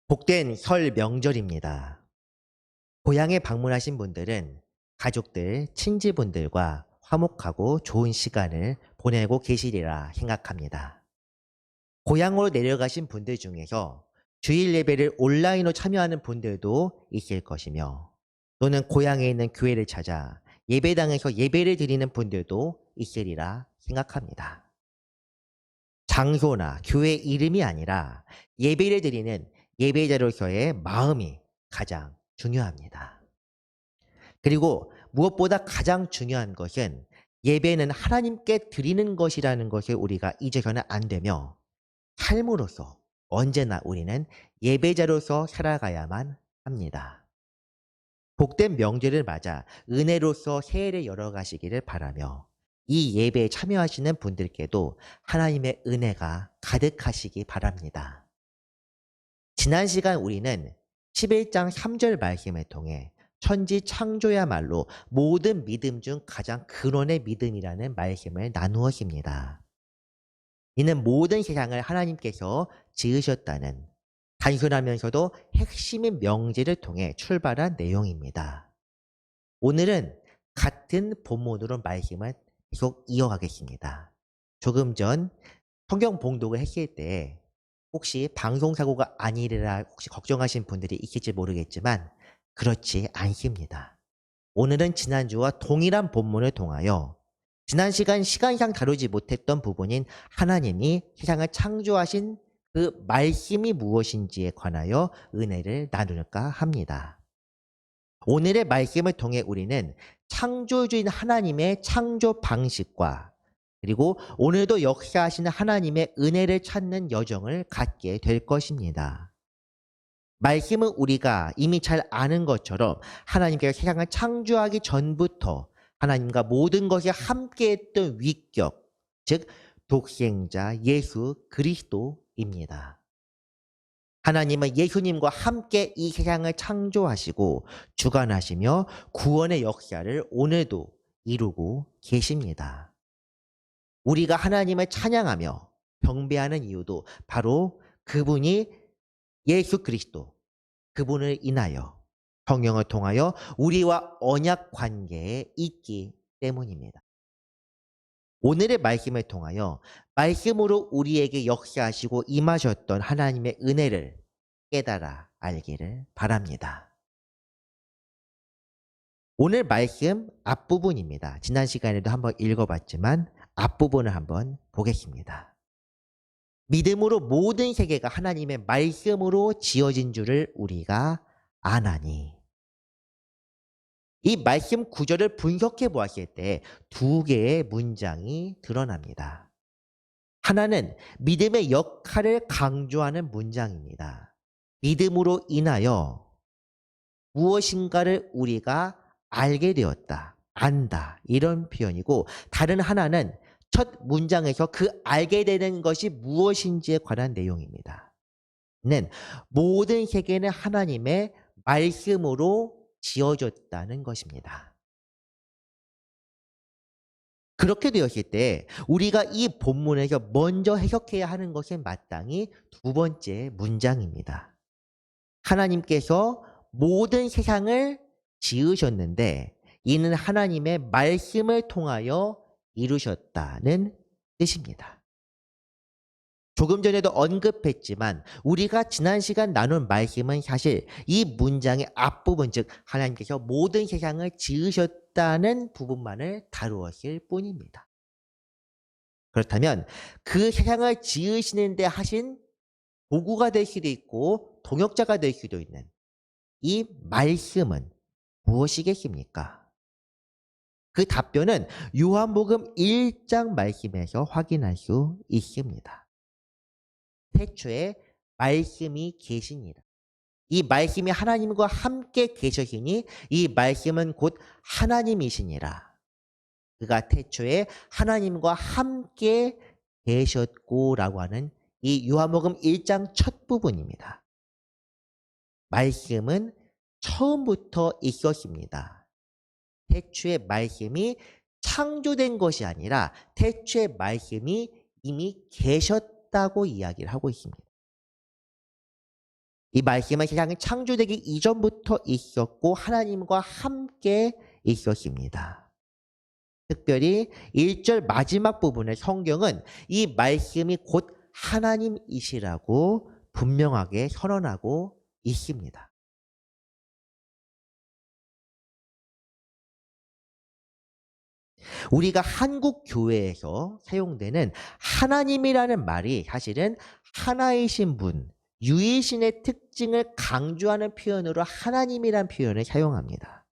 복된 설 명절입니다. 고향에 방문하신 분들은 가족들, 친지분들과 화목하고 좋은 시간을 보내고 계시리라 생각합니다. 고향으로 내려가신 분들 중에서 주일 예배를 온라인으로 참여하는 분들도 있을 것이며, 또는 고향에 있는 교회를 찾아 예배당에서 예배를 드리는 분들도 있으리라 생각합니다. 장소나 교회 이름이 아니라 예배를 드리는 예배자로서의 마음이 가장 중요합니다. 그리고 무엇보다 가장 중요한 것은 예배는 하나님께 드리는 것이라는 것을 우리가 잊어서는 안 되며, 삶으로서 언제나 우리는 예배자로서 살아가야만 합니다. 복된 명절을 맞아 은혜로서 새해를 열어가시기를 바라며, 이 예배에 참여하시는 분들께도 하나님의 은혜가 가득하시기 바랍니다. 지난 시간 우리는 11장 3절 말씀을 통해 천지 창조야말로 모든 믿음 중 가장 근원의 믿음이라는 말씀을 나누었습니다. 이는 모든 세상을 하나님께서 지으셨다는 단순하면서도 핵심인 명제를 통해 출발한 내용입니다. 오늘은 같은 본문으로 말씀을 계속 이어가겠습니다. 조금 전 성경 봉독을 했을 때 혹시 방송사고가 아니라 혹시 걱정하신 분들이 있을지 모르겠지만 그렇지 않습니다. 오늘은 지난주와 동일한 본문을 통하여 지난 시간상 다루지 못했던 부분인 하나님이 세상을 창조하신 그 말씀이 무엇인지에 관하여 은혜를 나눌까 합니다. 오늘의 말씀을 통해 우리는 창조주인 하나님의 창조 방식과, 그리고 오늘도 역사하시는 하나님의 은혜를 찾는 여정을 갖게 될 것입니다. 말씀은 우리가 이미 잘 아는 것처럼 하나님께서 세상을 창조하기 전부터 하나님과 모든 것이 함께했던 위격, 즉 독생자 예수 그리스도입니다. 하나님은 예수님과 함께 이 세상을 창조하시고 주관하시며 구원의 역사를 오늘도 이루고 계십니다. 우리가 하나님을 찬양하며 경배하는 이유도 바로 그분이 예수 그리스도, 그분을 인하여 성령을 통하여 우리와 언약 관계에 있기 때문입니다. 오늘의 말씀을 통하여 말씀으로 우리에게 역사하시고 임하셨던 하나님의 은혜를 깨달아 알기를 바랍니다. 오늘 말씀 앞부분입니다. 지난 시간에도 한번 읽어봤지만 앞부분을 한번 보겠습니다. 믿음으로 모든 세계가 하나님의 말씀으로 지어진 줄을 우리가 아나니. 이 말씀 구절을 분석해 보았을 때 두 개의 문장이 드러납니다. 하나는 믿음의 역할을 강조하는 문장입니다. 믿음으로 인하여 무엇인가를 우리가 알게 되었다, 안다, 이런 표현이고, 다른 하나는 첫 문장에서 그 알게 되는 것이 무엇인지에 관한 내용입니다. 는 모든 세계는 하나님의 말씀으로 지어졌다는 것입니다. 그렇게 되었을 때 우리가 이 본문에서 먼저 해석해야 하는 것은 마땅히 두 번째 문장입니다. 하나님께서 모든 세상을 지으셨는데 이는 하나님의 말씀을 통하여 이루셨다는 뜻입니다. 조금 전에도 언급했지만 우리가 지난 시간 나눈 말씀은 사실 이 문장의 앞부분, 즉 하나님께서 모든 세상을 지으셨다는 부분만을 다루었을 뿐입니다. 그렇다면 그 세상을 지으시는데 하신 도구가 될 수도 있고 동역자가 될 수도 있는 이 말씀은 무엇이겠습니까? 그 답변은 요한복음 1장 말씀에서 확인할 수 있습니다. 태초에 말씀이 계시니라. 이 말씀이 하나님과 함께 계셔시니 이 말씀은 곧 하나님이시니라. 그가 태초에 하나님과 함께 계셨고라고 하는 이 요한복음 1장 첫 부분입니다. 말씀은 처음부터 있었습니다. 태초에 말씀이 창조된 것이 아니라 태초에 말씀이 이미 계셨다고 이야기를 하고 있습니다. 이 말씀은 세상이 창조되기 이전부터 있었고 하나님과 함께 있었습니다. 특별히 1절 마지막 부분의 성경은 이 말씀이 곧 하나님이시라고 분명하게 선언하고 있습니다. 우리가 한국 교회에서 사용되는 하나님이라는 말이 사실은 하나이신 분, 유일신의 특징을 강조하는 표현으로 하나님이란 표현을 사용합니다.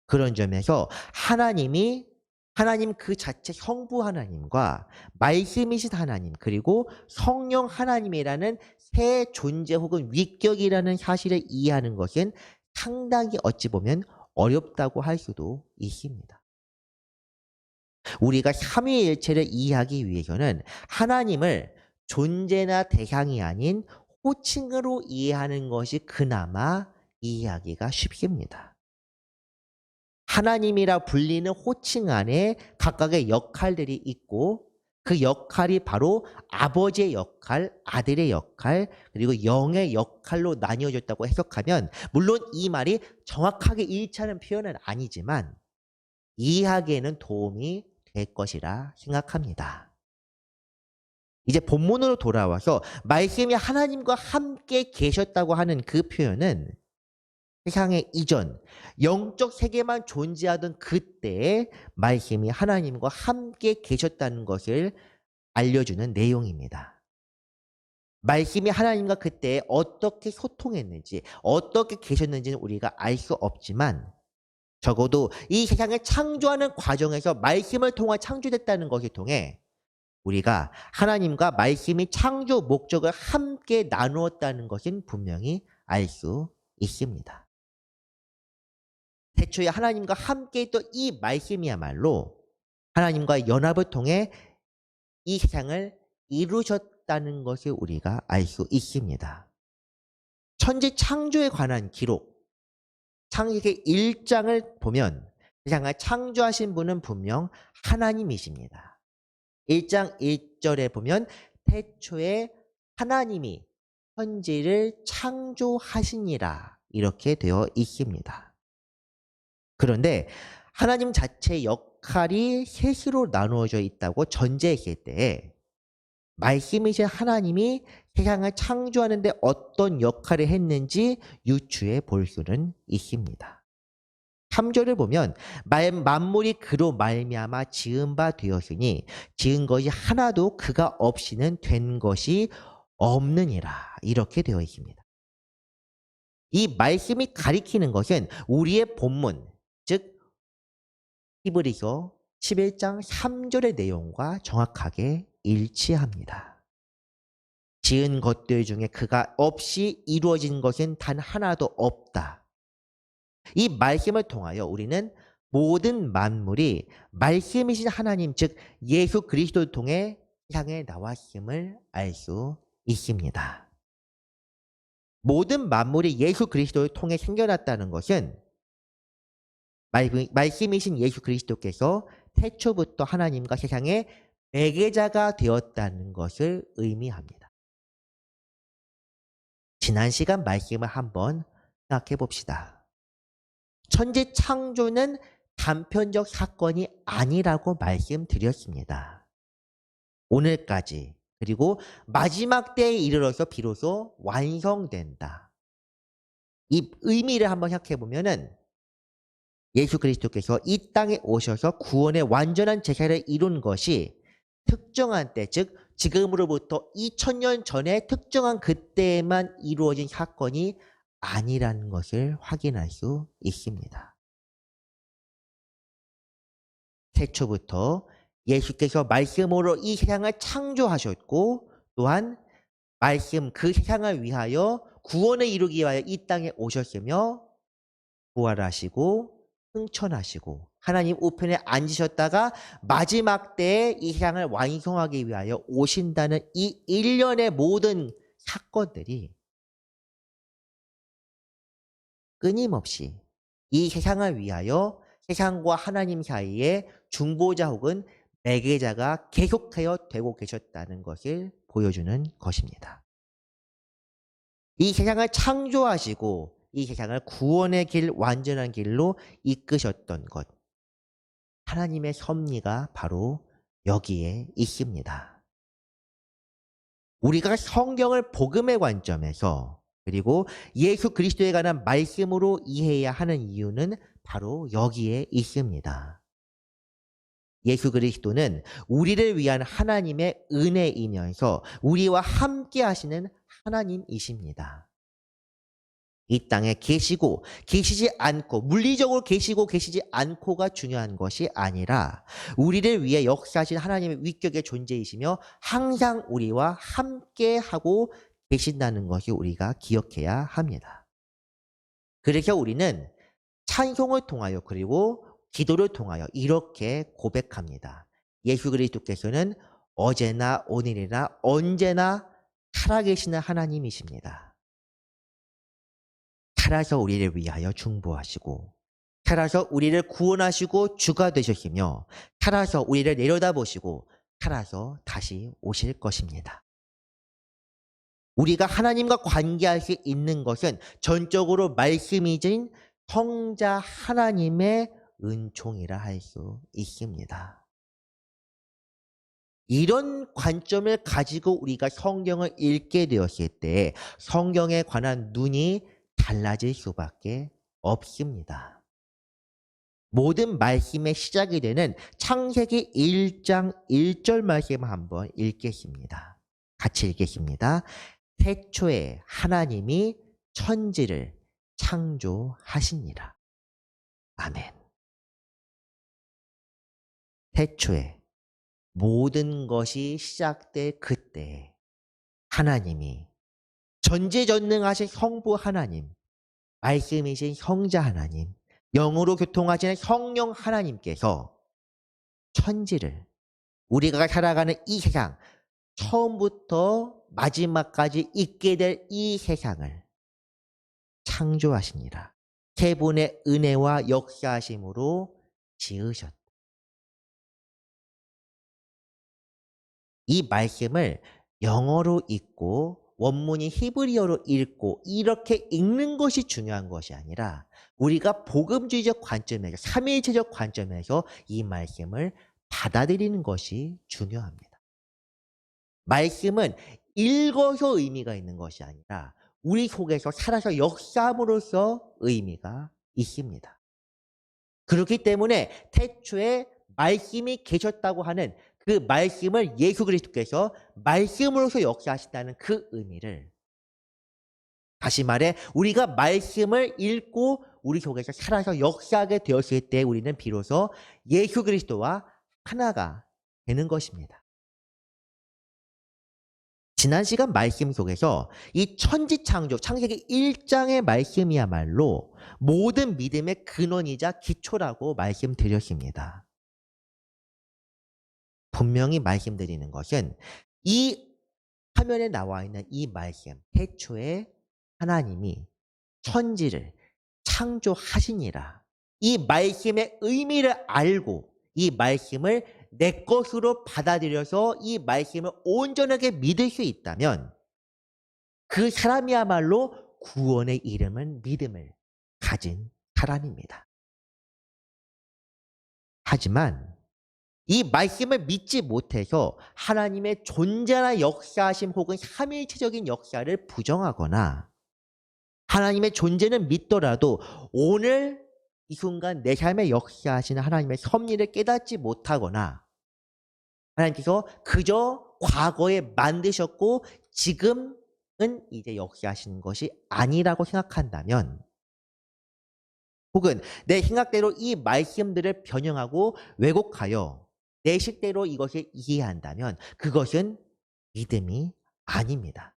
그런 점에서 하나님 그 자체 성부 하나님과 말씀이신 하나님 그리고 성령 하나님이라는 새 존재 혹은 위격이라는 사실을 이해하는 것은 상당히 어찌 보면 어렵다고 할 수도 있습니다. 우리가 삼위일체를 이해하기 위해서는 하나님을 존재나 대상이 아닌 호칭으로 이해하는 것이 그나마 이해하기가 쉽습니다. 하나님이라 불리는 호칭 안에 각각의 역할들이 있고 그 역할이 바로 아버지의 역할, 아들의 역할, 그리고 영의 역할로 나뉘어졌다고 해석하면 물론 이 말이 정확하게 일치하는 표현은 아니지만 이해하기에는 도움이 될 것이라 생각합니다. 이제 본문으로 돌아와서 말씀이 하나님과 함께 계셨다고 하는 그 표현은 세상의 이전, 영적 세계만 존재하던 그때에 말씀이 하나님과 함께 계셨다는 것을 알려주는 내용입니다. 말씀이 하나님과 그때 어떻게 소통했는지, 어떻게 계셨는지는 우리가 알 수 없지만 적어도 이 세상을 창조하는 과정에서 말씀을 통해 창조됐다는 것을 통해 우리가 하나님과 말씀이 창조 목적을 함께 나누었다는 것은 분명히 알 수 있습니다. 태초에 하나님과 함께 있던 이 말씀이야말로 하나님과 연합을 통해 이 세상을 이루셨다는 것을 우리가 알 수 있습니다. 천지 창조에 관한 기록, 창세기 1장을 보면 세상을 창조하신 분은 분명 하나님이십니다. 1장 1절에 보면 태초에 하나님이 천지를 창조하시니라 이렇게 되어 있습니다. 그런데 하나님 자체의 역할이 셋으로 나누어져 있다고 전제했을 때에 말씀이신 하나님이 세상을 창조하는 데 어떤 역할을 했는지 유추해 볼 수는 있습니다. 3절을 보면 만물이 그로 말미암아 지은 바 되었으니 지은 것이 하나도 그가 없이는 된 것이 없느니라 이렇게 되어 있습니다. 이 말씀이 가리키는 것은 우리의 본문 즉 히브리서 11장 3절의 내용과 정확하게 일치합니다. 지은 것들 중에 그가 없이 이루어진 것은 단 하나도 없다. 이 말씀을 통하여 우리는 모든 만물이 말씀이신 하나님 즉 예수 그리스도를 통해 세상에 나왔음을 알 수 있습니다. 모든 만물이 예수 그리스도를 통해 생겨났다는 것은 말씀이신 예수 그리스도께서 태초부터 하나님과 세상의 매개자가 되었다는 것을 의미합니다. 지난 시간 말씀을 한번 생각해 봅시다. 천지 창조는 단편적 사건이 아니라고 말씀드렸습니다. 오늘까지 그리고 마지막 때에 이르러서 비로소 완성된다. 이 의미를 한번 생각해 보면은 예수 그리스도께서 이 땅에 오셔서 구원의 완전한 제사를 이룬 것이 특정한 때, 즉 지금으로부터 2000년 전에 특정한 그때에만 이루어진 사건이 아니라는 것을 확인할 수 있습니다. 태초부터 예수께서 말씀으로 이 세상을 창조하셨고 또한 말씀 그 세상을 위하여 구원을 이루기 위하여 이 땅에 오셨으며 부활하시고 승천하시고 하나님 우편에 앉으셨다가 마지막 때에 이 세상을 완성하기 위하여 오신다는 이 일련의 모든 사건들이 끊임없이 이 세상을 위하여 세상과 하나님 사이에 중보자 혹은 매개자가 계속하여 되고 계셨다는 것을 보여주는 것입니다. 이 세상을 창조하시고 이 세상을 구원의 길, 완전한 길로 이끄셨던 것. 하나님의 섭리가 바로 여기에 있습니다. 우리가 성경을 복음의 관점에서 그리고 예수 그리스도에 관한 말씀으로 이해해야 하는 이유는 바로 여기에 있습니다. 예수 그리스도는 우리를 위한 하나님의 은혜이면서 우리와 함께 하시는 하나님이십니다. 이 땅에 계시고 계시지 않고 물리적으로 계시고 계시지 않고가 중요한 것이 아니라 우리를 위해 역사하신 하나님의 위격의 존재이시며 항상 우리와 함께하고 계신다는 것이 우리가 기억해야 합니다. 그래서 우리는 찬송을 통하여 그리고 기도를 통하여 이렇게 고백합니다. 예수 그리스도께서는 어제나 오늘이나 언제나 살아계시는 하나님이십니다. 살아서 우리를 위하여 중보하시고 살아서 우리를 구원하시고 주가 되셨으며 살아서 우리를 내려다보시고 살아서 다시 오실 것입니다. 우리가 하나님과 관계할 수 있는 것은 전적으로 말씀이신 성자 하나님의 은총이라 할 수 있습니다. 이런 관점을 가지고 우리가 성경을 읽게 되었을 때 성경에 관한 눈이 달라질 수밖에 없습니다. 모든 말씀의 시작이 되는 창세기 1장 1절 말씀 한번 읽겠습니다. 같이 읽겠습니다. 태초에 하나님이 천지를 창조하시니라. 아멘. 태초에 모든 것이 시작될 그때 하나님이 전지전능하신 성부 하나님, 말씀이신 성자 하나님, 영으로 교통하시는 성령 하나님께서 천지를 우리가 살아가는 이 세상, 처음부터 마지막까지 있게 될 이 세상을 창조하시니라. 세 분의 은혜와 역사하심으로 지으셨다. 이 말씀을 영어로 읽고 원문이 히브리어로 읽고 이렇게 읽는 것이 중요한 것이 아니라 우리가 복음주의적 관점에서 삼위일체적 관점에서 이 말씀을 받아들이는 것이 중요합니다. 말씀은 읽어서 의미가 있는 것이 아니라 우리 속에서 살아서 역사함으로써 의미가 있습니다. 그렇기 때문에 태초에 말씀이 계셨다고 하는 그 말씀을 예수 그리스도께서 말씀으로서 역사하신다는 그 의미를 다시 말해 우리가 말씀을 읽고 우리 속에서 살아서 역사하게 되었을 때 우리는 비로소 예수 그리스도와 하나가 되는 것입니다. 지난 시간 말씀 속에서 이 천지창조 창세기 1장의 말씀이야말로 모든 믿음의 근원이자 기초라고 말씀드렸습니다. 분명히 말씀드리는 것은 이 화면에 나와 있는 이 말씀, 태초에 하나님이 천지를 창조하시니라. 이 말씀의 의미를 알고 이 말씀을 내 것으로 받아들여서 이 말씀을 온전하게 믿을 수 있다면 그 사람이야말로 구원의 이름은 믿음을 가진 사람입니다. 하지만 이 말씀을 믿지 못해서 하나님의 존재나 역사하심 혹은 삼위일체적인 역사를 부정하거나 하나님의 존재는 믿더라도 오늘 이 순간 내 삶에 역사하시는 하나님의 섭리를 깨닫지 못하거나 하나님께서 그저 과거에 만드셨고 지금은 이제 역사하시는 것이 아니라고 생각한다면 혹은 내 생각대로 이 말씀들을 변형하고 왜곡하여 내 식대로 이것을 이해한다면 그것은 믿음이 아닙니다.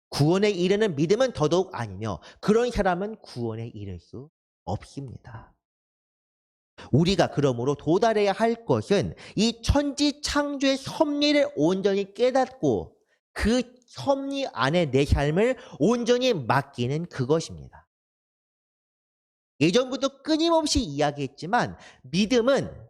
구원에 이르는 믿음은 더더욱 아니며 그런 사람은 구원에 이를 수 없습니다. 우리가 그러므로 도달해야 할 것은 이 천지 창조의 섭리를 온전히 깨닫고 그 섭리 안에 내 삶을 온전히 맡기는 그것입니다. 예전부터 끊임없이 이야기했지만 믿음은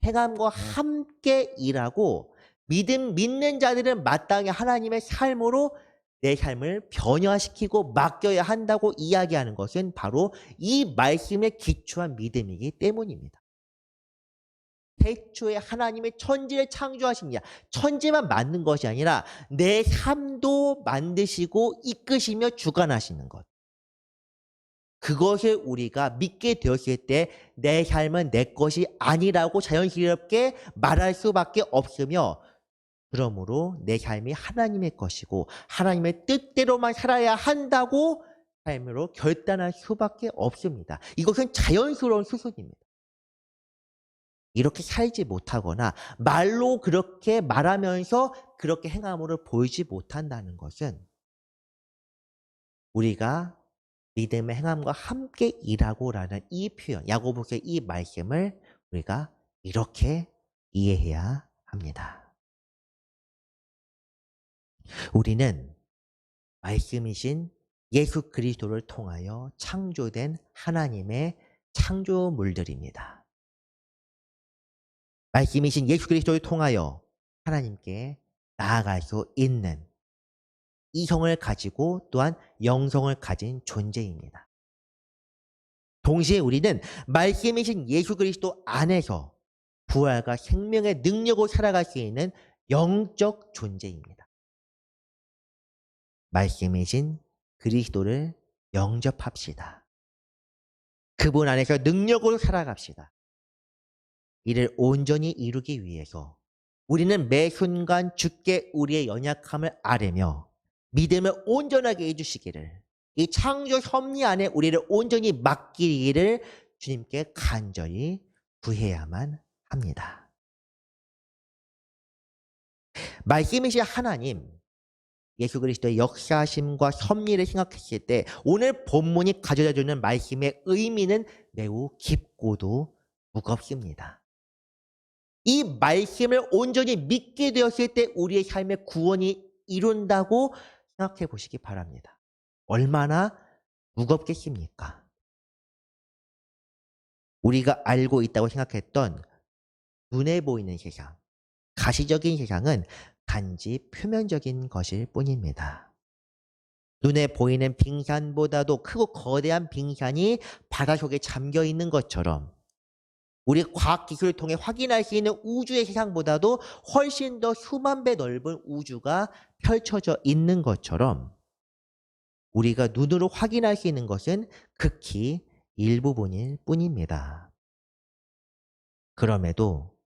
행함과 함께 일하고 믿는 자들은 마땅히 하나님의 삶으로 내 삶을 변화시키고 맡겨야 한다고 이야기하는 것은 바로 이 말씀에 기초한 믿음이기 때문입니다. 태초에 하나님의 천지를 창조하신 자, 천지만 만든 것이 아니라 내 삶도 만드시고 이끄시며 주관하시는 것. 그것을 우리가 믿게 되었을 때 내 삶은 내 것이 아니라고 자연스럽게 말할 수밖에 없으며, 그러므로 내 삶이 하나님의 것이고 하나님의 뜻대로만 살아야 한다고 삶으로 결단할 수밖에 없습니다. 이것은 자연스러운 수순입니다. 이렇게 살지 못하거나 말로 그렇게 말하면서 그렇게 행함으로 보이지 못한다는 것은 우리가 믿음의 행함과 함께 일하고라는 이 표현, 야고보서의 이 말씀을 우리가 이렇게 이해해야 합니다. 우리는 말씀이신 예수 그리스도를 통하여 창조된 하나님의 창조물들입니다. 말씀이신 예수 그리스도를 통하여 하나님께 나아갈 수 있는 이성을 가지고 또한 영성을 가진 존재입니다. 동시에 우리는 말씀이신 예수 그리스도 안에서 부활과 생명의 능력으로 살아갈 수 있는 영적 존재입니다. 말씀이신 그리스도를 영접합시다. 그분 안에서 능력으로 살아갑시다. 이를 온전히 이루기 위해서 우리는 매 순간 주께 우리의 연약함을 아뢰며 믿음을 온전하게 해주시기를, 이 창조 섭리 안에 우리를 온전히 맡기기를 주님께 간절히 구해야만 합니다. 말씀이신 하나님, 예수 그리스도의 역사심과 섭리를 생각했을 때 오늘 본문이 가져다주는 말씀의 의미는 매우 깊고도 무겁습니다. 이 말씀을 온전히 믿게 되었을 때 우리의 삶의 구원이 이룬다고 생각해 보시기 바랍니다. 얼마나 무겁겠습니까? 우리가 알고 있다고 생각했던 눈에 보이는 세상, 가시적인 세상은 단지 표면적인 것일 뿐입니다. 눈에 보이는 빙산보다도 크고 거대한 빙산이 바닷속에 잠겨 있는 것처럼, 우리 과학기술을 통해 확인할 수 있는 우주의 세상보다도 훨씬 더 수만 배 넓은 우주가 펼쳐져 있는 것처럼 우리가 눈으로 확인할 수 있는 것은 극히 일부분일 뿐입니다. 그럼에도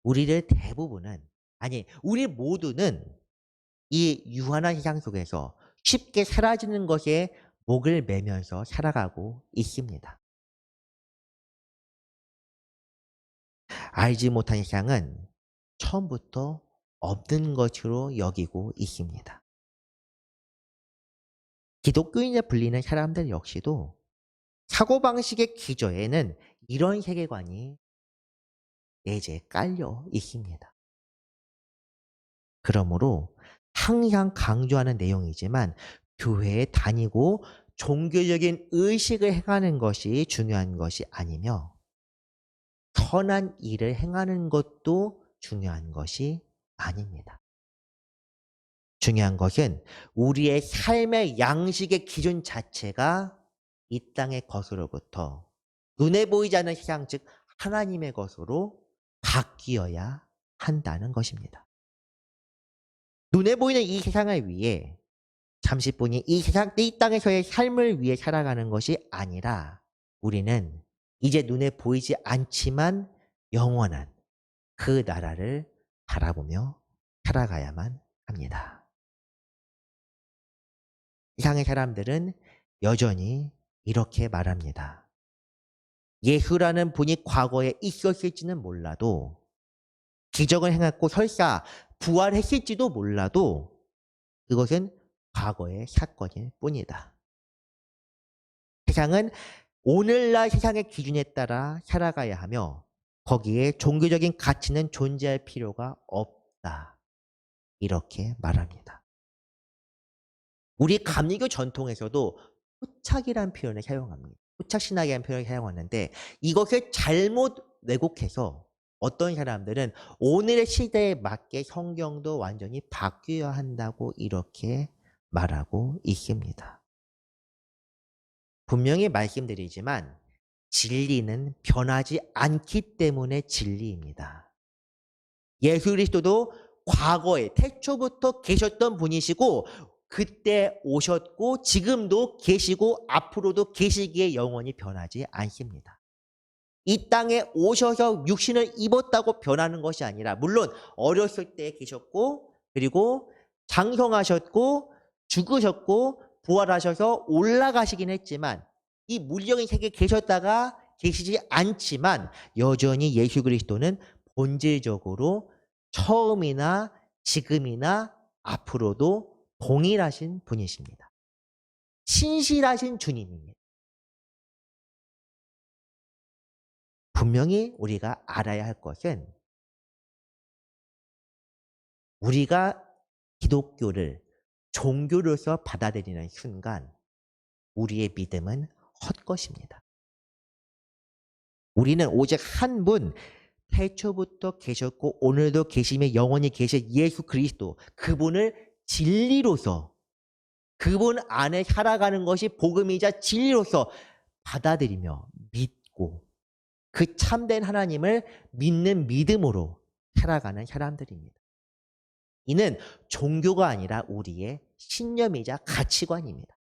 우리를 대부분은, 아니 우리 모두는 이 유한한 세상 속에서 쉽게 사라지는 것에 목을 매면서 살아가고 있습니다. 알지 못한 세상은 처음부터 없는 것으로 여기고 있습니다. 기독교인에 불리는 사람들 역시도 사고방식의 기저에는 이런 세계관이 내재에 깔려 있습니다. 그러므로 항상 강조하는 내용이지만 교회에 다니고 종교적인 의식을 행하는 것이 중요한 것이 아니며 선한 일을 행하는 것도 중요한 것이 아닙니다. 중요한 것은 우리의 삶의 양식의 기준 자체가 이 땅의 것으로부터 눈에 보이지 않는 세상, 즉 하나님의 것으로 바뀌어야 한다는 것입니다. 눈에 보이는 이 세상을 위해 잠시뿐이 이 땅에서의 삶을 위해 살아가는 것이 아니라 우리는 이제 눈에 보이지 않지만 영원한 그 나라를 바라보며 살아가야만 합니다. 세상의 사람들은 여전히 이렇게 말합니다. 예수라는 분이 과거에 있었을지는 몰라도, 기적을 행했고 설사 부활했을지도 몰라도 그것은 과거의 사건일 뿐이다. 세상은 오늘날 세상의 기준에 따라 살아가야 하며 거기에 종교적인 가치는 존재할 필요가 없다. 이렇게 말합니다. 우리 감리교 전통에서도 토착이라는 표현을 사용합니다. 토착신학이라는 표현을 사용하는데 이것을 잘못 왜곡해서 어떤 사람들은 오늘의 시대에 맞게 성경도 완전히 바뀌어야 한다고 이렇게 말하고 있습니다. 분명히 말씀드리지만 진리는 변하지 않기 때문에 진리입니다. 예수 그리스도도 과거에 태초부터 계셨던 분이시고 그때 오셨고 지금도 계시고 앞으로도 계시기에 영원히 변하지 않습니다. 이 땅에 오셔서 육신을 입었다고 변하는 것이 아니라 물론 어렸을 때 계셨고 그리고 장성하셨고 죽으셨고 부활하셔서 올라가시긴 했지만 이 물령의 세계에 계셨다가 계시지 않지만 여전히 예수 그리스도는 본질적으로 처음이나 지금이나 앞으로도 동일하신 분이십니다. 신실하신 주님입니다. 분명히 우리가 알아야 할 것은 우리가 기독교를 종교로서 받아들이는 순간 우리의 믿음은 헛것입니다. 우리는 오직 한 분, 태초부터 계셨고 오늘도 계시며 영원히 계신 예수 그리스도 그분을 진리로서 그분 안에 살아가는 것이 복음이자 진리로서 받아들이며 믿고 그 참된 하나님을 믿는 믿음으로 살아가는 사람들입니다. 이는 종교가 아니라 우리의 신념이자 가치관입니다.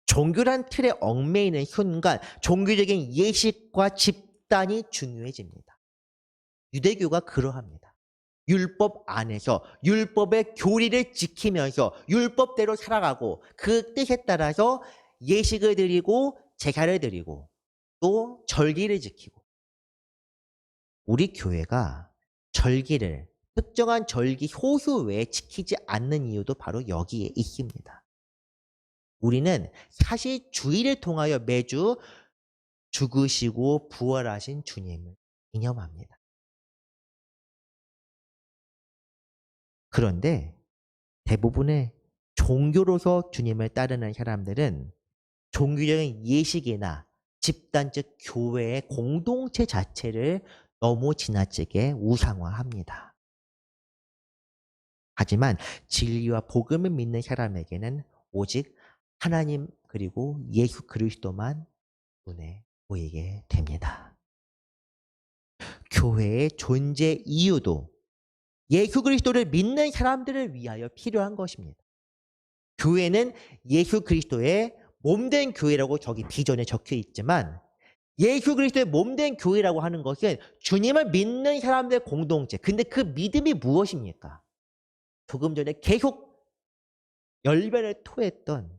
종교란 틀에 얽매이는 순간 종교적인 예식과 집단이 중요해집니다. 유대교가 그러합니다. 율법 안에서 율법의 교리를 지키면서 율법대로 살아가고 그 뜻에 따라서 예식을 드리고 제사를 드리고 또 절기를 지키고 우리 교회가 절기를 특정한 절기 소수 외에 지키지 않는 이유도 바로 여기에 있습니다. 우리는 사실 주일을 통하여 매주 죽으시고 부활하신 주님을 기념합니다. 그런데 대부분의 종교로서 주님을 따르는 사람들은 종교적인 예식이나 집단 즉 교회의 공동체 자체를 너무 지나치게 우상화합니다. 하지만 진리와 복음을 믿는 사람에게는 오직 하나님 그리고 예수 그리스도만 눈에 보이게 됩니다. 교회의 존재 이유도 예수 그리스도를 믿는 사람들을 위하여 필요한 것입니다. 교회는 예수 그리스도의 몸된 교회라고 저기 비전에 적혀 있지만 예수 그리스도의 몸된 교회라고 하는 것은 주님을 믿는 사람들의 공동체. 근데 그 믿음이 무엇입니까? 조금 전에 계속 열변을 토했던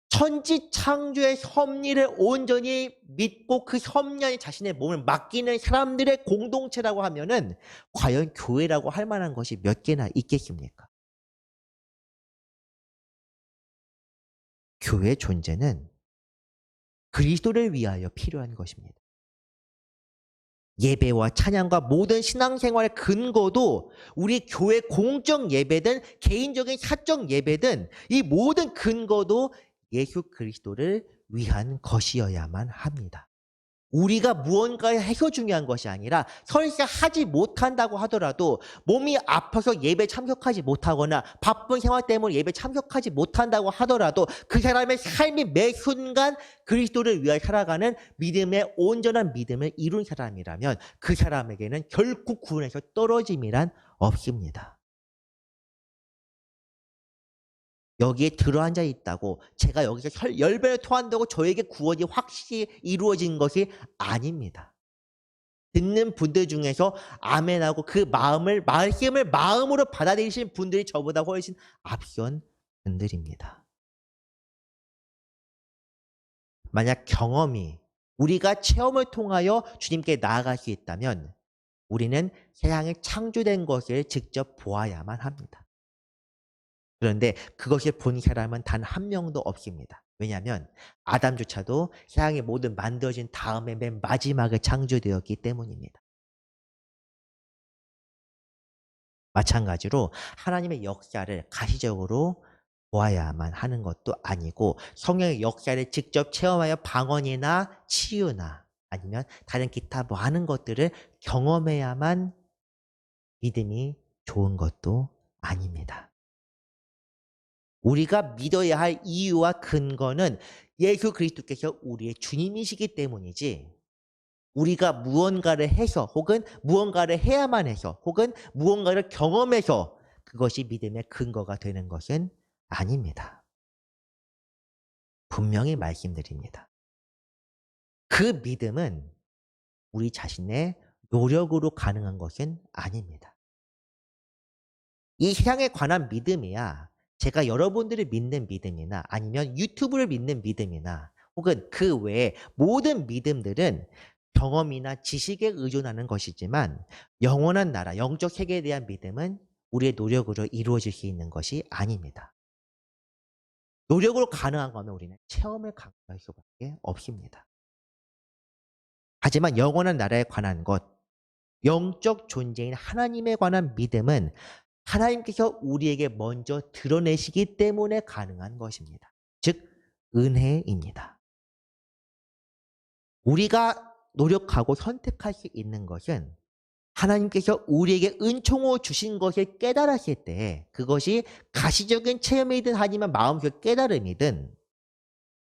천지 창조의 섭리를 온전히 믿고 그 섭리 안에 자신의 몸을 맡기는 사람들의 공동체라고 하면은 과연 교회라고 할 만한 것이 몇 개나 있겠습니까? 교회의 존재는 그리스도를 위하여 필요한 것입니다. 예배와 찬양과 모든 신앙생활의 근거도 우리 교회 공적 예배든 개인적인 사적 예배든 이 모든 근거도 예수 그리스도를 위한 것이어야만 합니다. 우리가 무언가를 해서 중요한 것이 아니라 설사 하지 못한다고 하더라도 몸이 아파서 예배 참석하지 못하거나 바쁜 생활 때문에 예배 참석하지 못한다고 하더라도 그 사람의 삶이 매 순간 그리스도를 위하여 살아가는 믿음의 온전한 믿음을 이룬 사람이라면 그 사람에게는 결코 구원에서 떨어짐이란 없습니다. 여기에 들어앉아 있다고 제가 여기서 열변을 토한다고 저에게 구원이 확실히 이루어진 것이 아닙니다. 듣는 분들 중에서 아멘하고 그 말씀을 마음으로 받아들이신 분들이 저보다 훨씬 앞선 분들입니다. 만약 경험이 우리가 체험을 통하여 주님께 나아갈 수 있다면 우리는 세상에 창조된 것을 직접 보아야만 합니다. 그런데 그것을 본 사람은 단 한 명도 없습니다. 왜냐하면 아담조차도 세상의 모든 만들어진 다음에 맨 마지막에 창조되었기 때문입니다. 마찬가지로 하나님의 역사를 가시적으로 보아야만 하는 것도 아니고 성령의 역사를 직접 체험하여 방언이나 치유나 아니면 다른 기타 뭐 하는 것들을 경험해야만 믿음이 좋은 것도 아닙니다. 우리가 믿어야 할 이유와 근거는 예수 그리스도께서 우리의 주님이시기 때문이지, 우리가 무언가를 해서 혹은 무언가를 해야만 해서 혹은 무언가를 경험해서 그것이 믿음의 근거가 되는 것은 아닙니다. 분명히 말씀드립니다. 그 믿음은 우리 자신의 노력으로 가능한 것은 아닙니다. 이 세상에 관한 믿음이야 제가 여러분들을 믿는 믿음이나 아니면 유튜브를 믿는 믿음이나 혹은 그 외에 모든 믿음들은 경험이나 지식에 의존하는 것이지만 영원한 나라, 영적 세계에 대한 믿음은 우리의 노력으로 이루어질 수 있는 것이 아닙니다. 노력으로 가능한 거면 우리는 체험을 강조할 수밖에 없습니다. 하지만 영원한 나라에 관한 것, 영적 존재인 하나님에 관한 믿음은 하나님께서 우리에게 먼저 드러내시기 때문에 가능한 것입니다. 즉, 은혜입니다. 우리가 노력하고 선택할 수 있는 것은 하나님께서 우리에게 은총을 주신 것을 깨달았을 때 그것이 가시적인 체험이든 아니면 마음속 깨달음이든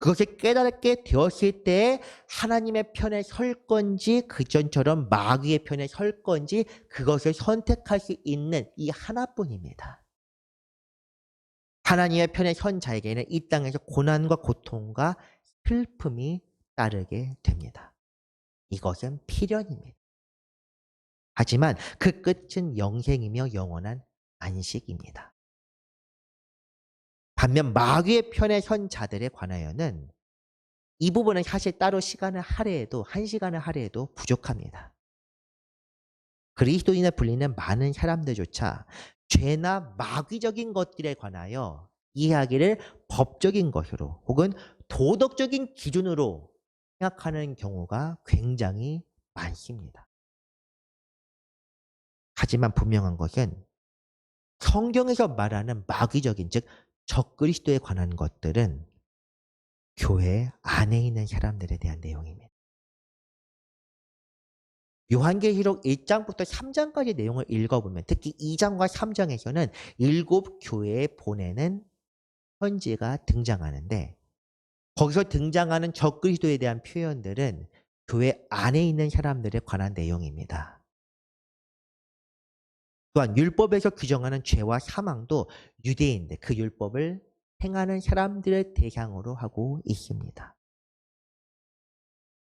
그것을 깨닫게 되었을 때 하나님의 편에 설 건지 그전처럼 마귀의 편에 설 건지 그것을 선택할 수 있는 이 하나뿐입니다. 하나님의 편에 선 자에게는 이 땅에서 고난과 고통과 슬픔이 따르게 됩니다. 이것은 필연입니다. 하지만 그 끝은 영생이며 영원한 안식입니다. 반면 마귀의 편에 선 자들에 관하여는 이 부분은 사실 따로 시간을 할애해도 1시간을 할애해도 부족합니다. 그리스도인에 불리는 많은 사람들조차 죄나 마귀적인 것들에 관하여 이야기를 법적인 것으로 혹은 도덕적인 기준으로 생각하는 경우가 굉장히 많습니다. 하지만 분명한 것은 성경에서 말하는 마귀적인 즉 적그리스도에 관한 것들은 교회 안에 있는 사람들에 대한 내용입니다. 요한계시록 1장부터 3장까지 내용을 읽어보면 특히 2장과 3장에서는 7교회에 보내는 편지가 등장하는데 거기서 등장하는 적그리스도에 대한 표현들은 교회 안에 있는 사람들에 관한 내용입니다. 또한 율법에서 규정하는 죄와 사망도 유대인들, 그 율법을 행하는 사람들을 대상으로 하고 있습니다.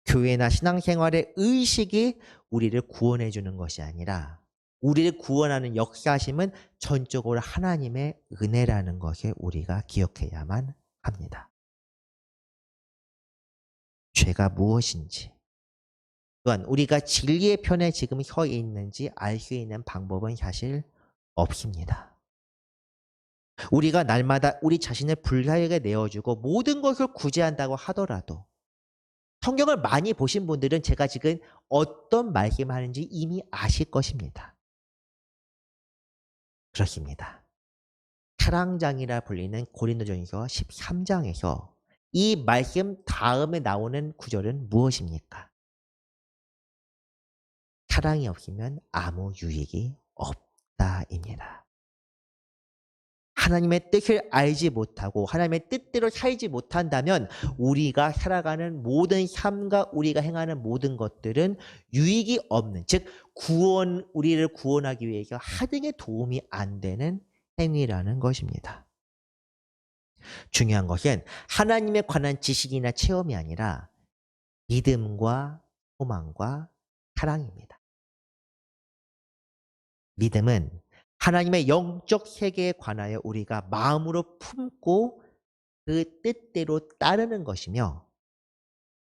교회나 신앙생활의 의식이 우리를 구원해 주는 것이 아니라 우리를 구원하는 역사심은 전적으로 하나님의 은혜라는 것을 우리가 기억해야만 합니다. 죄가 무엇인지 또한 우리가 진리의 편에 지금 서 있는지 알 수 있는 방법은 사실 없습니다. 우리가 날마다 우리 자신을 불사하게 내어주고 모든 것을 구제한다고 하더라도 성경을 많이 보신 분들은 제가 지금 어떤 말씀하는지 이미 아실 것입니다. 그렇습니다. 사랑장이라 불리는 고린도전서 13장에서 이 말씀 다음에 나오는 구절은 무엇입니까? 사랑이 없으면 아무 유익이 없다입니다. 하나님의 뜻을 알지 못하고 하나님의 뜻대로 살지 못한다면 우리가 살아가는 모든 삶과 우리가 행하는 모든 것들은 유익이 없는 즉 우리를 구원하기 위해서 하등의 도움이 안 되는 행위라는 것입니다. 중요한 것은 하나님에 관한 지식이나 체험이 아니라 믿음과 소망과 사랑입니다. 믿음은 하나님의 영적 세계에 관하여 우리가 마음으로 품고 그 뜻대로 따르는 것이며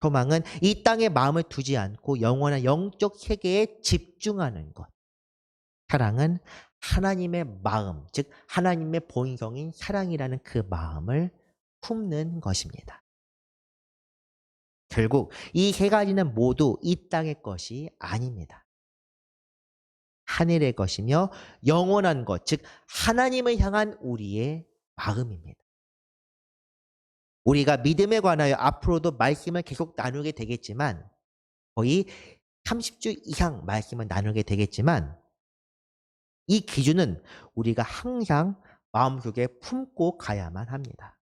소망은 이 땅에 마음을 두지 않고 영원한 영적 세계에 집중하는 것. 사랑은 하나님의 마음, 즉 하나님의 본성인 사랑이라는 그 마음을 품는 것입니다. 결국 이 세 가지는 모두 이 땅의 것이 아닙니다. 하늘의 것이며 영원한 것, 즉 하나님을 향한 우리의 마음입니다. 우리가 믿음에 관하여 앞으로도 말씀을 계속 나누게 되겠지만 거의 30주 이상 말씀을 나누게 되겠지만 이 기준은 우리가 항상 마음속에 품고 가야만 합니다.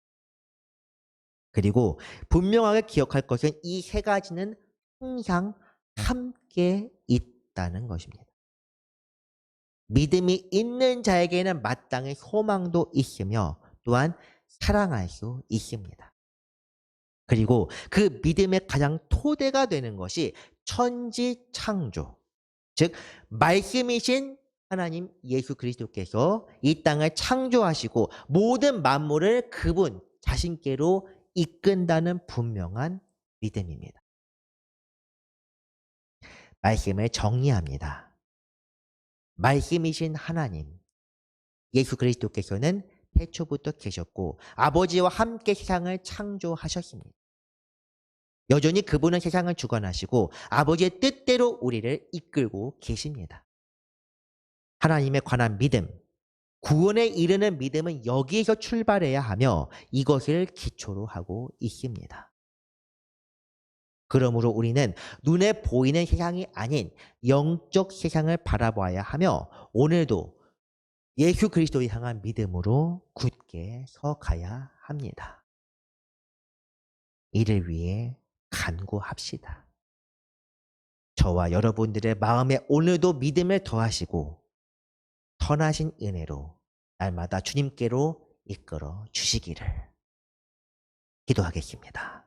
그리고 분명하게 기억할 것은 이 세 가지는 항상 함께 있다는 것입니다. 믿음이 있는 자에게는 마땅히 소망도 있으며 또한 사랑할 수 있습니다. 그리고 그 믿음의 가장 토대가 되는 것이 천지창조, 즉 말씀이신 하나님 예수 그리스도께서 이 땅을 창조하시고 모든 만물을 그분 자신께로 이끈다는 분명한 믿음입니다. 말씀을 정리합니다. 말씀이신 하나님 예수 그리스도께서는 태초부터 계셨고 아버지와 함께 세상을 창조하셨습니다. 여전히 그분은 세상을 주관하시고 아버지의 뜻대로 우리를 이끌고 계십니다. 하나님에 관한 믿음, 구원에 이르는 믿음은 여기에서 출발해야 하며 이것을 기초로 하고 있습니다. 그러므로 우리는 눈에 보이는 세상이 아닌 영적 세상을 바라봐야 하며 오늘도 예수 그리스도를 향한 믿음으로 굳게 서가야 합니다. 이를 위해 간구합시다. 저와 여러분들의 마음에 오늘도 믿음을 더하시고 선하신 은혜로 날마다 주님께로 이끌어 주시기를 기도하겠습니다.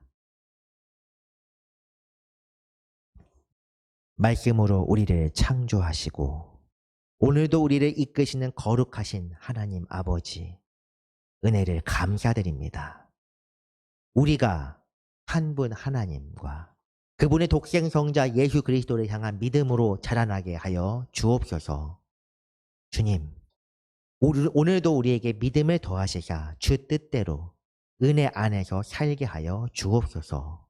말씀으로 우리를 창조하시고 오늘도 우리를 이끄시는 거룩하신 하나님 아버지, 은혜를 감사드립니다. 우리가 한 분 하나님과 그분의 독생성자 예수 그리스도를 향한 믿음으로 자라나게 하여 주옵소서. 주님, 오늘도 우리에게 믿음을 더하시사 주 뜻대로 은혜 안에서 살게 하여 주옵소서.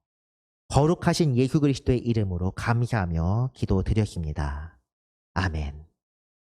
거룩하신 예수 그리스도의 이름으로 감사하며 기도드렸습니다. 아멘.